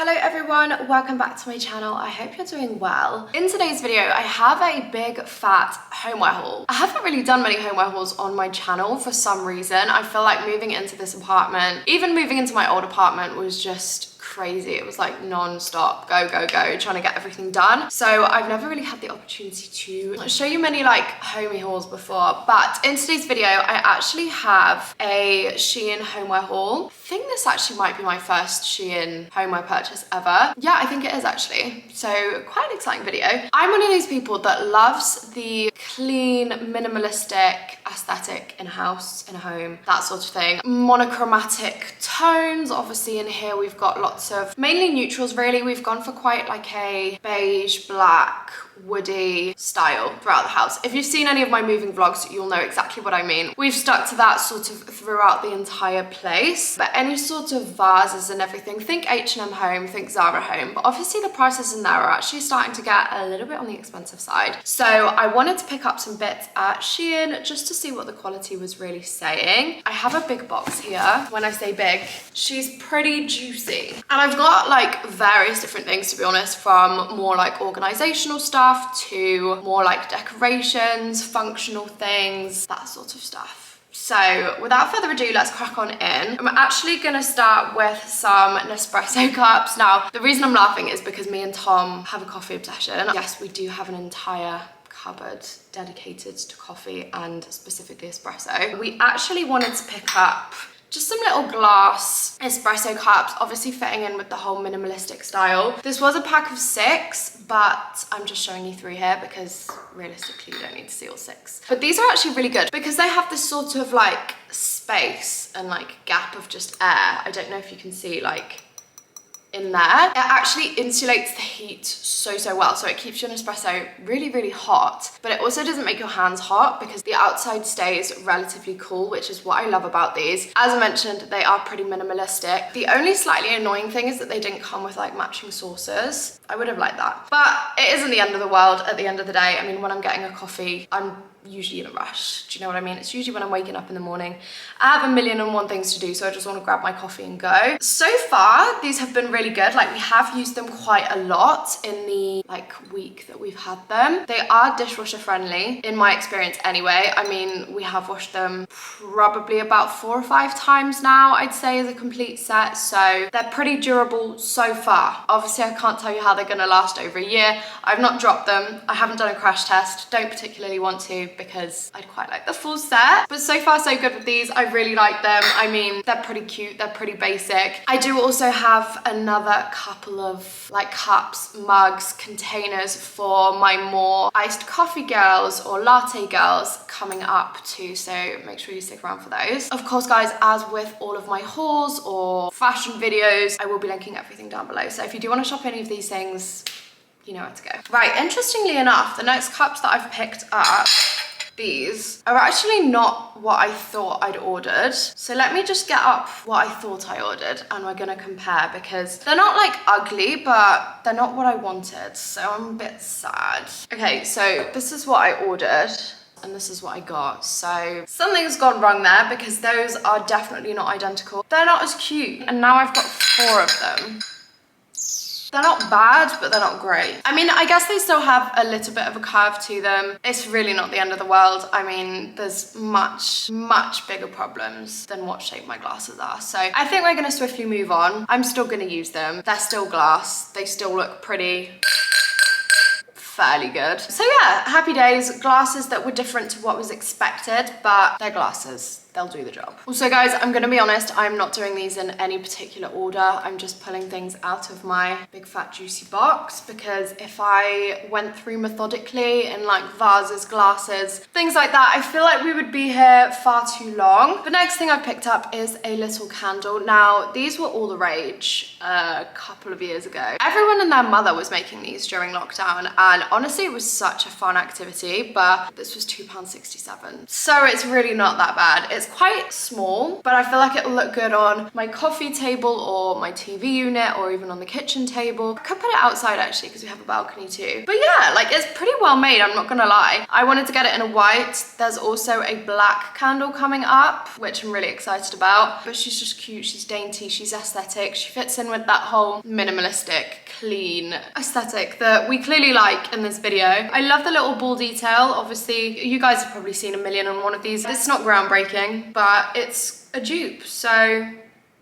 Hello everyone, welcome back to my channel. I hope you're doing well. In today's video, I have a big fat homeware haul. I haven't really done many homeware hauls on my channel for some reason. I feel like moving into this apartment, even moving into my old apartment, was just crazy. It was like non-stop, go, go, go, trying to get everything done. So I've never really had the opportunity to show you many like homey hauls before, but in today's video, I actually have a Shein homeware haul. I think this actually might be my first Shein homeware purchase ever. Yeah, I think it is actually. So quite an exciting video. I'm one of these people that loves the clean, minimalistic aesthetic in a house, in a home, that sort of thing. Monochromatic tones. Obviously in here we've got lots of mainly neutrals really. We've gone for quite like a beige, black, woody style throughout the house. If you've seen any of my moving vlogs, you'll know exactly what I mean. We've stuck to that sort of throughout the entire place. But any sort of vases and everything, think H&M home, think Zara home. But obviously the prices in there are actually starting to get a little bit on the expensive side. So I wanted to pick up some bits at Shein just to see what the quality was really saying. I have a big box here. When I say big, she's pretty juicy. And I've got like various different things, to be honest, from more like organizational stuff to more like decorations, functional things, that sort of stuff. So without further ado, let's crack on in. I'm actually gonna start with some Nespresso cups. Now, the reason I'm laughing is because me and Tom have a coffee obsession. Yes, we do have an entire cupboard dedicated to coffee and specifically espresso. We actually wanted to pick up just some little glass espresso cups, obviously fitting in with the whole minimalistic style. This was a pack of 6, but I'm just showing you 3 here because realistically you don't need to see all 6. But these are actually really good because they have this sort of like space and like gap of just air. I don't know if you can see like in there. It actually insulates the heat so well, so it keeps your Nespresso really hot, but it also doesn't make your hands hot because the outside stays relatively cool, which is what I love about these. As I mentioned, they are pretty minimalistic. The only slightly annoying thing is that they didn't come with like matching saucers. I would have liked that, but it isn't the end of the world at the end of the day. I mean, when I'm getting a coffee, I'm usually in a rush. Do you know what I mean? It's usually when I'm waking up in the morning. I have 1,000,001 things to do, so I just want to grab my coffee and go. So far, these have been really good. Like, we have used them quite a lot in the like week that we've had them. They are dishwasher friendly, in my experience anyway. I mean, we have washed them probably about 4 or 5 times now, I'd say, as a complete set. So they're pretty durable so far. Obviously, I can't tell you how they're gonna last over a year. I've not dropped them. I haven't done a crash test. Don't particularly want to, because I'd quite like the full set. But so far so good with these. I really like them. I mean, they're pretty cute, they're pretty basic. I do also have another couple of like cups, mugs, containers for my more iced coffee girls or latte girls coming up too, so make sure you stick around for those. Of course guys, as with all of my hauls or fashion videos, I will be linking everything down below, so if you do want to shop any of these things, you know where to go. Right, interestingly enough, the next cups that I've picked up, these are actually not what I thought I'd ordered. So let me just get up what I thought I ordered and we're gonna compare, because they're not like ugly, but they're not what I wanted. So I'm a bit sad. Okay, so this is what I ordered and this is what I got. So something's gone wrong there because those are definitely not identical. They're not as cute. And now I've got 4 of them. They're not bad, but they're not great. I mean, I guess they still have a little bit of a curve to them. It's really not the end of the world. I mean, there's much bigger problems than what shape my glasses are. So I think we're gonna swiftly move on. I'm still gonna use them. They're still glass. They still look pretty fairly good. So yeah, happy days. Glasses that were different to what was expected, but they're glasses. They'll do the job. Also guys, I'm gonna be honest, I'm not doing these in any particular order. I'm just pulling things out of my big fat juicy box, because if I went through methodically in like vases, glasses, things like that, I feel like we would be here far too long. The next thing I picked up is a little candle. Now, these were all the rage a couple of years ago. Everyone and their mother was making these during lockdown, and honestly, it was such a fun activity, but this was £2.67. So it's really not that bad. It's quite small, but I feel like it'll look good on my coffee table or my TV unit or even on the kitchen table. I could put it outside actually because we have a balcony too. But yeah, like it's pretty well made, I'm not gonna lie. I wanted to get it in a white. There's also a black candle coming up, which I'm really excited about. But she's just cute, she's dainty, she's aesthetic. She fits in with that whole minimalistic, clean aesthetic that we clearly like in this video. I love the little ball detail. Obviously, you guys have probably seen a million on one of these. It's not groundbreaking, but it's a dupe, so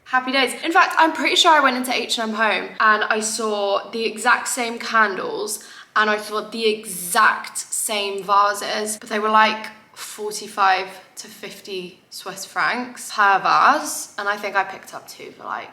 happy days. In fact, I'm pretty sure I went into H&M Home and I saw the exact same candles and I saw the exact same vases, but they were like 45 to 50 Swiss francs per vase, and I think I picked up two for like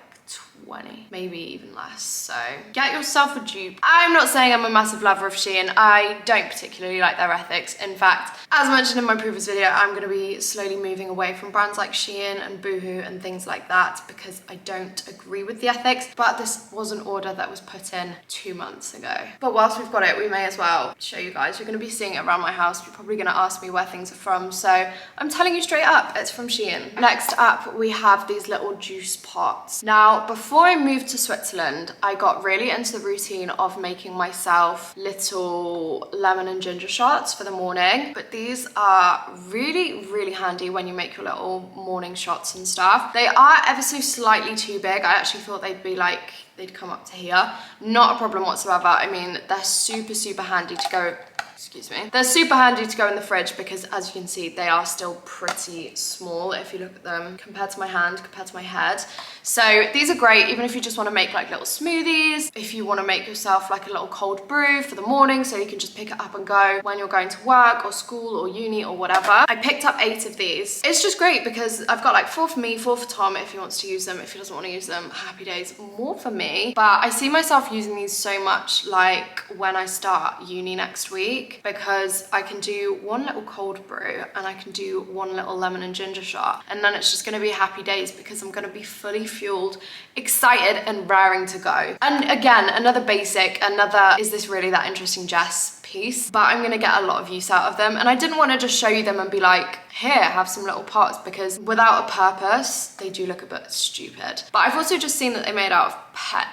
20, maybe even less. So get yourself a dupe. I'm not saying I'm a massive lover of Shein. I don't particularly like their ethics. In fact, as mentioned in my previous video, I'm going to be slowly moving away from brands like Shein and Boohoo and things like that because I don't agree with the ethics. But this was an order that was put in 2 months ago. But whilst we've got it, we may as well show you guys. You're going to be seeing it around my house. You're probably going to ask me where things are from, so I'm telling you straight up, it's from Shein. Next up, we have these little juice pots. Now, before I moved to Switzerland, I got really into the routine of making myself little lemon and ginger shots for the morning. But these are really, really handy when you make your little morning shots and stuff. They are ever so slightly too big. I actually thought they'd be like, they'd come up to here. Not a problem whatsoever. I mean, they're super, super handy to go, excuse me. They're super handy to go in the fridge because as you can see, they are still pretty small if you look at them compared to my hand, compared to my head. So these are great even if you just want to make like little smoothies, if you want to make yourself like a little cold brew for the morning so you can just pick it up and go when you're going to work or school or uni or whatever. I picked up 8 of these. It's just great because I've got like 4 for me, 4 for Tom if he wants to use them. If he doesn't want to use them, happy days, more for me. But I see myself using these so much like when I start uni next week, because I can do one little cold brew and I can do one little lemon and ginger shot, and then it's just going to be happy days because I'm going to be fully fueled, excited and raring to go. And again, another basic, another is this really that interesting Jess piece, but I'm going to get a lot of use out of them, and I didn't want to just show you them and be like, here, have some little pots, because without a purpose they do look a bit stupid. But I've also just seen that they made out of PET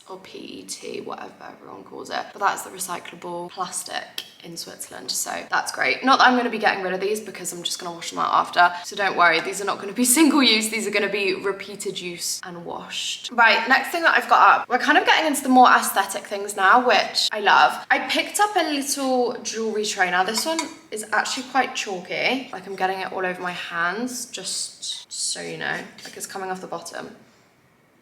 or PET, whatever everyone calls it, but that's the recyclable plastic in Switzerland, so that's great. Not that I'm going to be getting rid of these because I'm just going to wash them out after, so don't worry, these are not going to be single use, these are going to be repeated use and washed. Right, next thing that I've got up, we're kind of getting into the more aesthetic things now, which I love. I picked up a little jewelry tray. Now this one is actually quite chalky, like I'm getting it all over my hands, just so you know, like it's coming off the bottom.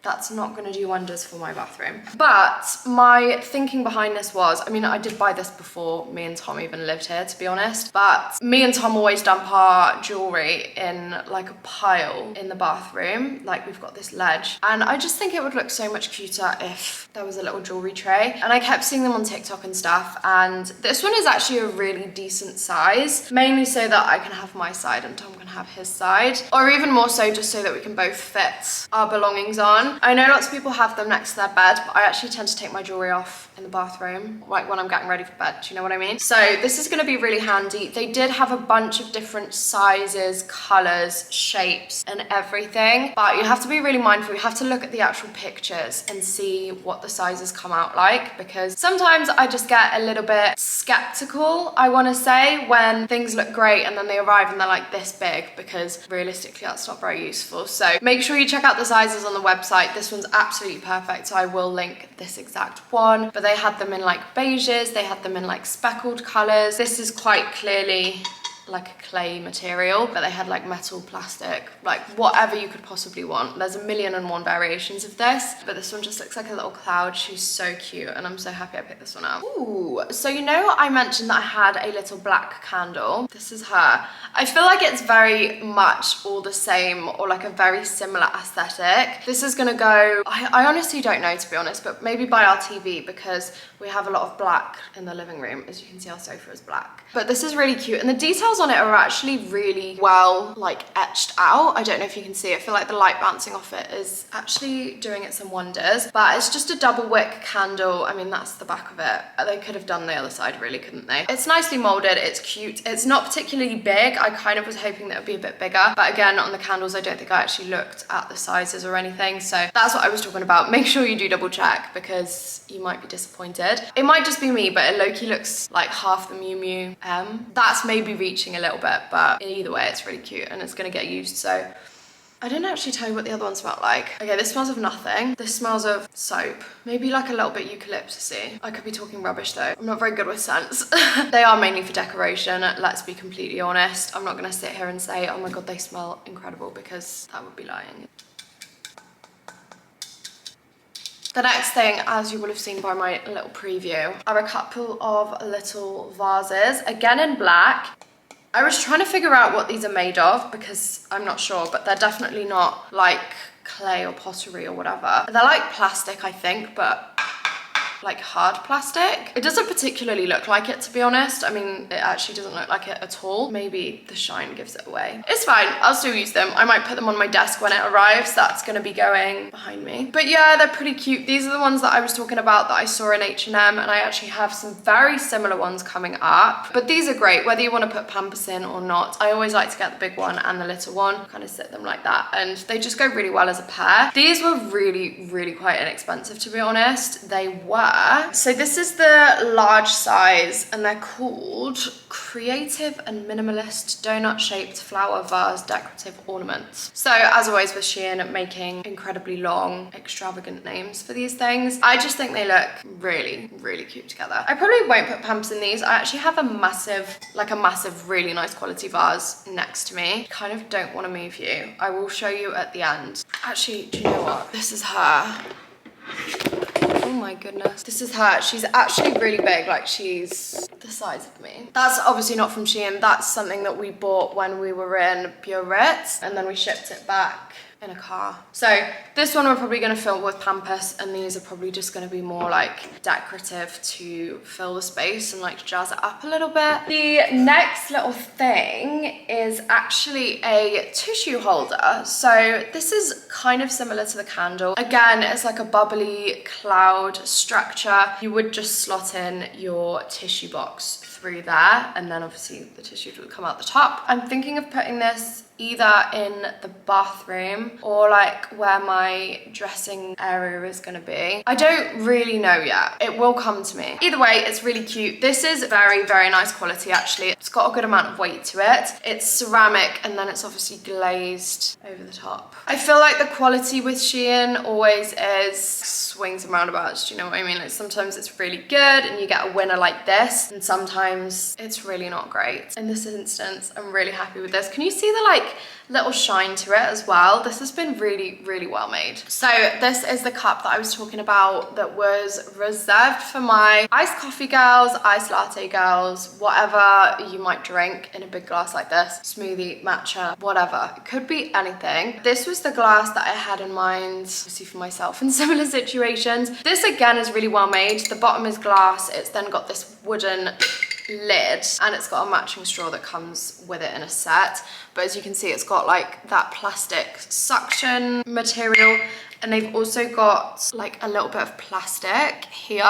That's not going to do wonders for my bathroom. But my thinking behind this was, I mean, I did buy this before me and Tom even lived here, to be honest, but me and Tom always dump our jewelry in like a pile in the bathroom. Like we've got this ledge, and I just think it would look so much cuter if there was a little jewelry tray. And I kept seeing them on TikTok and stuff, and this one is actually a really decent size, mainly so that I can have my side and Tom can have his side, or even more so just so that we can both fit our belongings on. I know lots of people have them next to their bed, but I actually tend to take my jewelry off in the bathroom, like when I'm getting ready for bed, do you know what I mean? So this is going to be really handy. They did have a bunch of different sizes, colors, shapes and everything, but you have to be really mindful. You have to look at the actual pictures and see what the sizes come out like, because sometimes I just get a little bit skeptical, I want to say, when things look great and then they arrive and they're like this big, because realistically that's not very useful. So make sure you check out the sizes on the website. This one's absolutely perfect, so I will link this exact one. But they had them in like beiges, they had them in like speckled colors. This is quite clearly like a clay material, but they had like metal, plastic, like whatever you could possibly want. There's 1,000,001 variations of this, but this one just looks like a little cloud. She's so cute, and I'm so happy I picked this one up. Ooh, so you know I mentioned that I had a little black candle. This is her. I feel like it's very much all the same, or like a very similar aesthetic. This is gonna go, I honestly don't know, to be honest, but maybe by our TV, because we have a lot of black in the living room. As you can see, our sofa is black. But this is really cute, and the details on it are actually really well like etched out. I don't know if you can see it. I feel like the light bouncing off it is actually doing it some wonders, but it's just a double wick candle. I mean, that's the back of it. They could have done the other side really, couldn't they? It's nicely molded, it's cute. It's not particularly big. I kind of was hoping that it would be a bit bigger, but again, on the candles, I don't think I actually looked at the sizes or anything. So that's what I was talking about. Make sure you do double check because you might be disappointed. It might just be me, but it low-key looks like half the Miu Miu M. That's maybe reaching a little bit, but either way, it's really cute and it's gonna get used. So I didn't actually tell you what the other one smelled like. Okay, this smells of nothing. This smells of soap. Maybe like a little bit eucalyptusy. I could be talking rubbish though. I'm not very good with scents. They are mainly for decoration, let's be completely honest. I'm not gonna sit here and say, oh my God, they smell incredible, because that would be lying. The next thing, as you will have seen by my little preview, are a couple of little vases, again in black. I was trying to figure out what these are made of because I'm not sure, but they're definitely not like clay or pottery or whatever. They're like plastic, I think, but like hard plastic. It doesn't particularly look like it, to be honest. I mean, it actually doesn't look like it at all. Maybe the shine gives it away. It's fine, I'll still use them. I might put them on my desk when it arrives. That's gonna be going behind me. But yeah, they're pretty cute. These are the ones that I was talking about that I saw in H&M, and I actually have some very similar ones coming up. But these are great, whether you wanna put Pampers in or not. I always like to get the big one and the little one, kind of sit them like that, and they just go really well as a pair. These were really, really quite inexpensive, to be honest. They were. So this is the large size, and they're called Creative and Minimalist Donut Shaped Flower Vase Decorative Ornaments. So as always with Shein, making incredibly long, extravagant names for these things. I just think they look really, really cute together. I probably won't put Pampers in these. I actually have a massive, really nice quality vase next to me. Kind of don't want to move you. I will show you at the end. Actually, do you know what? This is her. Oh my goodness. This is her. She's actually really big. Like, she's the size of me. That's obviously not from Shein. That's something that we bought when we were in Biarritz, and then we shipped it back in a car. So this one we're probably going to fill with Pampers, and these are probably just going to be more like decorative to fill the space and like jazz it up a little bit. The next little thing is actually a tissue holder. So this is kind of similar to the candle. Again, it's like a bubbly cloud structure. You would just slot in your tissue box through there, and then obviously the tissue will come out the top. I'm thinking of putting this either in the bathroom or like where my dressing area is going to be. I don't really know yet. It will come to me. Either way, it's really cute. This is very, very nice quality actually. It's got a good amount of weight to it. It's ceramic, and then it's obviously glazed over the top. I feel like the quality with Shein always is swings and roundabouts, do you know what I mean? Like sometimes it's really good and you get a winner like this, and sometimes it's really not great. In this instance, I'm really happy with this. Can you see the like little shine to it as well? This has been really, really well made. So this is the cup that I was talking about that was reserved for my iced coffee girls, iced latte girls, whatever you might drink in a big glass like this, smoothie, matcha, whatever. It could be anything. This was the glass that I had in mind, obviously for myself in similar situations. This again is really well made. The bottom is glass. It's then got this wooden lid, and it's got a matching straw that comes with it in a set. But as you can see, it's got like that plastic suction material, and they've also got like a little bit of plastic here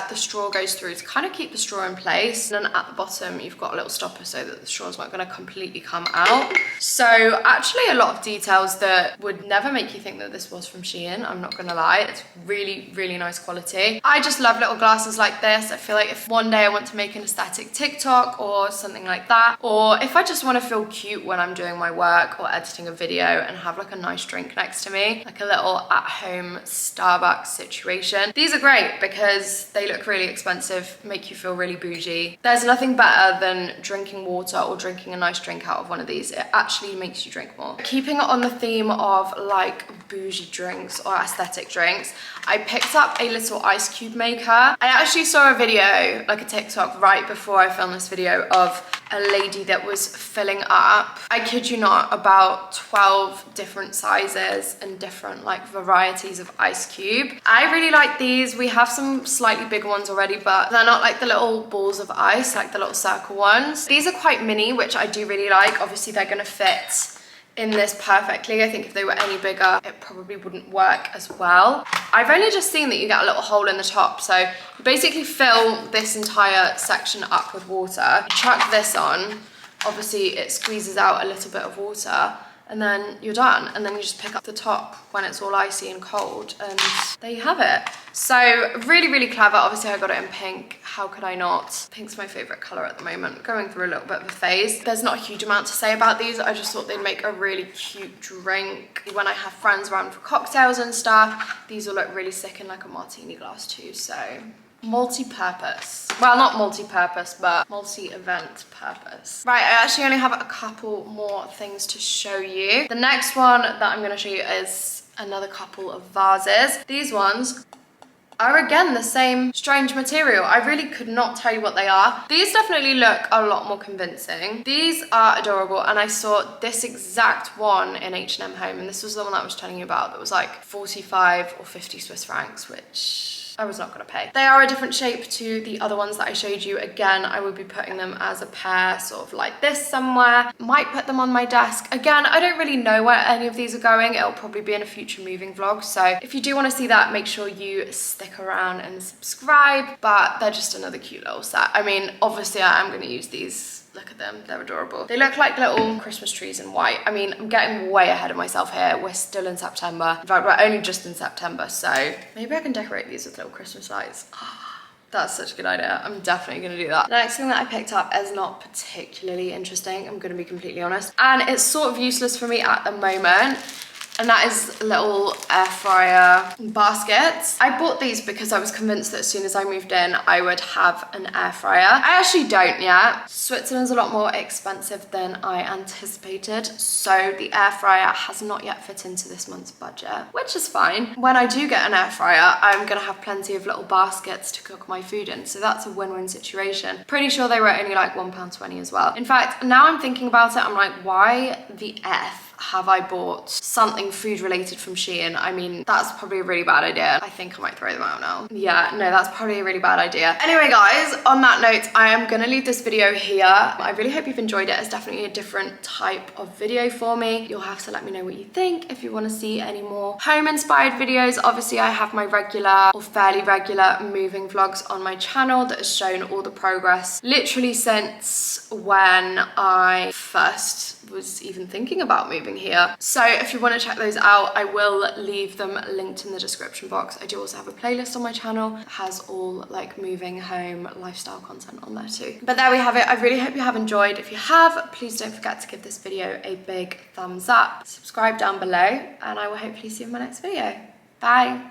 the straw goes through to kind of keep the straw in place, and then at the bottom you've got a little stopper so that the straw's not going to completely come out. So actually a lot of details that would never make you think that this was from Shein, I'm not gonna lie. It's really, really nice quality. I just love little glasses like this. I feel like if one day I want to make an aesthetic TikTok or something like that, or if I just want to feel cute when I'm doing my work or editing a video and have like a nice drink next to me, like a little at-home Starbucks situation, these are great because they look really expensive, make you feel really bougie. There's nothing better than drinking water or drinking a nice drink out of one of these. It actually makes you drink more. Keeping it on the theme of like bougie drinks or aesthetic drinks, I picked up a little ice cube maker. I actually saw a video, like a TikTok right before I filmed this video, of a lady that was filling up, I kid you not, about 12 different sizes and different like varieties of ice cube. I really like these. We have some slightly bigger ones already, but they're not like the little balls of ice, like the little circle ones. These are quite mini, which I do really like. Obviously they're gonna fit in this perfectly. I think if they were any bigger, it probably wouldn't work as well. I've only just seen that you get a little hole in the top, so you basically fill this entire section up with water, chuck this on, obviously it squeezes out a little bit of water, and then you're done. And then you just pick up the top when it's all icy and cold, and there you have it. So really, really clever. Obviously I got it in pink. How could I not? Pink's my favorite color at the moment. Going through a little bit of a phase. There's not a huge amount to say about these. I just thought they'd make a really cute drink. When I have friends around for cocktails and stuff, these will look really sick in like a martini glass too. So multi-purpose. Well, not multi-purpose, but multi-event purpose. Right, I actually only have a couple more things to show you. The next one that I'm gonna show you is another couple of vases. These ones are again the same strange material. I really could not tell you what they are. These definitely look a lot more convincing. These are adorable, and I saw this exact one in H&M Home, and this was the one that I was telling you about that was like 45 or 50 Swiss francs, which I was not gonna pay. They are a different shape to the other ones that I showed you. Again, I would be putting them as a pair, sort of like this somewhere. Might put them on my desk. Again, I don't really know where any of these are going. It'll probably be in a future moving vlog. So if you do wanna see that, make sure you stick around and subscribe. But they're just another cute little set. I mean, obviously I am gonna use these. Look at them, they're adorable. They look like little Christmas trees in white. I mean, I'm getting way ahead of myself here. We're still in September. In fact, we're only just in September, so maybe I can decorate these with little Christmas lights. That's such a good idea. I'm definitely gonna do that. The next thing that I picked up is not particularly interesting, I'm gonna be completely honest. And it's sort of useless for me at the moment. And that is little air fryer baskets. I bought these because I was convinced that as soon as I moved in, I would have an air fryer. I actually don't yet. Switzerland's a lot more expensive than I anticipated, so the air fryer has not yet fit into this month's budget, which is fine. When I do get an air fryer, I'm gonna have plenty of little baskets to cook my food in, so that's a win-win situation. Pretty sure they were only like £1.20 as well. In fact, now I'm thinking about it, I'm like, why the F have I bought something food related from Shein? I mean, that's probably a really bad idea. I think I might throw them out now. Yeah, no, that's probably a really bad idea. Anyway, guys, on that note, I am gonna leave this video here. I really hope you've enjoyed it. It's definitely a different type of video for me. You'll have to let me know what you think if you wanna see any more home-inspired videos. Obviously, I have my regular or fairly regular moving vlogs on my channel that has shown all the progress literally since when I first was even thinking about moving here. So if you want to check those out, I will leave them linked in the description box. I do also have a playlist on my channel that has all like moving home lifestyle content on there too. But there we have it. I really hope you have enjoyed. If you have, please don't forget to give this video a big thumbs up, subscribe down below, and I will hopefully see you in my next video. Bye.